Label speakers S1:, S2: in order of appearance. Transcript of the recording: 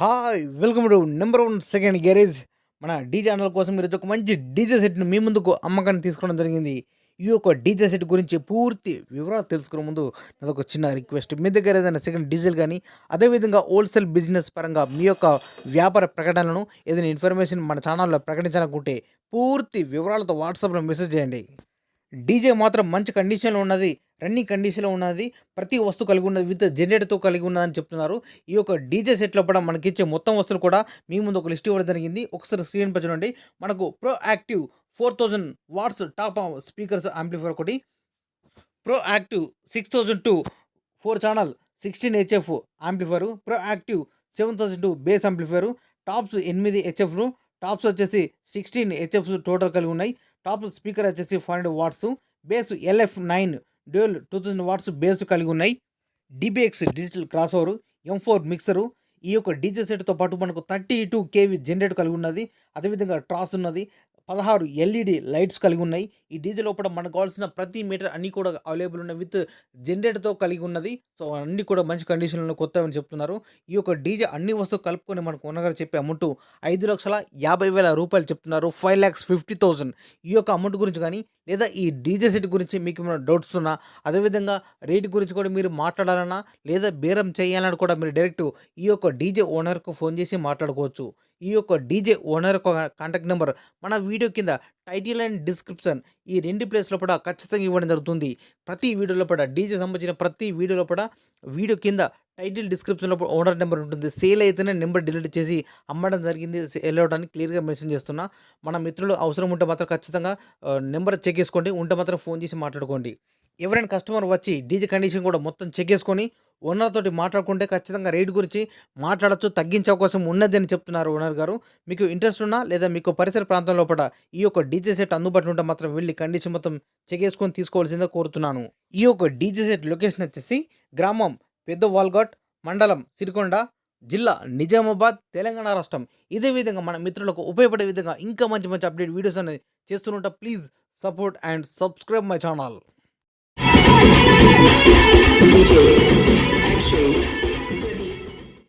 S1: Hi! Welcome to number 1 second garage. మన DJ channel కోసం ఈరోజు ఒక మంచి డీజే సెట్‌ని మీ ముందుకు అమ్మకానికి తీసుకోవడం జరిగింది. ఈ యొక్క డీజే సెట్ గురించి పూర్తి వివరాలు తెలుసుకునే ముందు నాదొక చిన్న రిక్వెస్ట్. మీ దగ్గర ఏదైనా సెకండ్ డీజేలు గానీ, అదేవిధంగా హోల్‌సేల్ బిజినెస్ పరంగా మీ యొక్క వ్యాపార ప్రకటనలను ఏదైనా ఇన్ఫర్మేషన్ మన ఛానల్‌లో ప్రకటించాలనుకుంటే పూర్తి వివరాలతో వాట్సాప్‌లో మెసేజ్ చేయండి. డీజే మాత్రం మంచి కండిషన్‌లో ఉన్నది. రన్నింగ్ కండిషన్‌లో ఉన్నది. ప్రతి వస్తువు కలిగి ఉన్నది. విత్ జనరేటర్‌తో కలిగి ఉన్నదని చెప్తున్నారు. ఈ యొక్క డీజే సెట్ లోపల మనకిచ్చే మొత్తం వస్తువులు కూడా మీ ముందు ఒక లిస్ట్ ఇవ్వడం జరిగింది. ఒకసారి స్క్రీన్‌పై చూడండి. మనకు pro active 4000 watts top speakers amplifier ఒకటి. Pro active 6002 4 channel 16 HF amplifier. Pro active 7002 bass amplifier. Tops 8 హెచ్ఎఫ్‌లు. టాప్స్ వచ్చేసి 16 హెచ్ఎఫ్స్ టోటల్ కలిగి ఉన్నాయి. టాప్ స్పీకర్ వచ్చేసి 500 watts. Bass LF9 dual 2000 watts bass కలిగి ఉన్నాయి. DBX digital crossover, M4 mixer. ఈ యొక్క డీజే సెట్‌తో పాటు మనకు 32 కేవీ జనరేటర్ కలిగి ఉన్నది. అదేవిధంగా ట్రాస్ ఉన్నది. 16 ఎల్ఈడీ లైట్స్ కలిగి ఉన్నాయి. ఈ డీజే లోపల మనకు కావాల్సిన ప్రతి మీటర్ అన్నీ కూడా అవైలబుల్ ఉన్నాయి. విత్ జనరేటర్‌తో కలిగి ఉన్నది. సో, అన్నీ కూడా మంచి కండిషన్‌లో కొత్తవని చెప్తున్నారు. ఈ యొక్క డీజే అన్ని వస్తువులు కలుపుకొని మనకు ఓనర్‌గారు చెప్పే అమౌంట్ రూ. 5,50,000 చెప్తున్నారు. 5,50,000 ఈ యొక్క అమౌంట్ గురించి గానీ, లేదా ఈ డీజే సెట్ గురించి మీకేమైనా డౌట్స్ ఉన్నా, అదేవిధంగా రేట్ గురించి కూడా మీరు మాట్లాడాలన్నా, లేదా బేరం చేయాలన్నా కూడా మీరు డైరెక్ట్ ఈ యొక్క డీజే ఓనర్‌కు ఫోన్ చేసి మాట్లాడుకోవచ్చు. ఈ యొక్క డీజే ఓనర్ యొక్క కాంటాక్ట్ నంబర్ మన వీడియో కింద టైటిల్ అండ్ డిస్క్రిప్షన్ ఈ 2 ప్లేస్‌లో కూడా ఖచ్చితంగా ఇవ్వడం జరుగుతుంది. ప్రతి వీడియోలో కూడా డీజే సంబంధించిన ప్రతి వీడియోలో కూడా వీడియో కింద టైటిల్ డిస్క్రిప్షన్‌లో ఓనర్ నెంబర్ ఉంటుంది. సేల్ అయితేనే నెంబర్ డిలీట్ చేసి అమ్మడం జరిగింది. సేల్ అవ్వడానికి క్లియర్‌గా మెన్షన్ చేస్తున్నా. మన మిత్రులు అవసరం ఉంటే మాత్రం ఖచ్చితంగా నెంబర్ చెక్ చేసుకోండి. ఉంటే మాత్రం ఫోన్ చేసి మాట్లాడుకోండి. ఎవరైనా కస్టమర్ వచ్చి డీజే కండిషన్ కూడా మొత్తం చెక్ చేసుకొని ఓనర్ తోటి మాట్లాడుకుంటే ఖచ్చితంగా రేట్ గురించి మాట్లాడొచ్చు. తగ్గించే అవకాశం ఉన్నదని చెప్తున్నారు ఓనర్ గారు. మీకు ఇంట్రెస్ట్ ఉన్నా లేదా మీకు పరిసర ప్రాంతం లోపల ఈ యొక్క డీజే సెట్ అందుబాటులో ఉంటే మాత్రం వెళ్లి కండిషన్ మొత్తం చెక్ చేసుకొని తీసుకోవాల్సిందిగా కోరుతున్నాను. ఈ యొక్క డీజే సెట్ లొకేషన్ వచ్చేసి గ్రామం పెద్ద వాల్ఘాట్, మండలం సిరికొండ, జిల్లా నిజామాబాద్, తెలంగాణ రాష్ట్రం. ఇదే విధంగా మన మిత్రులకు ఉపయోగపడే విధంగా ఇంకా మంచి మంచి అప్డేట్ వీడియోస్ అనేది చేస్తూ ఉంటా. Please support and subscribe my channel.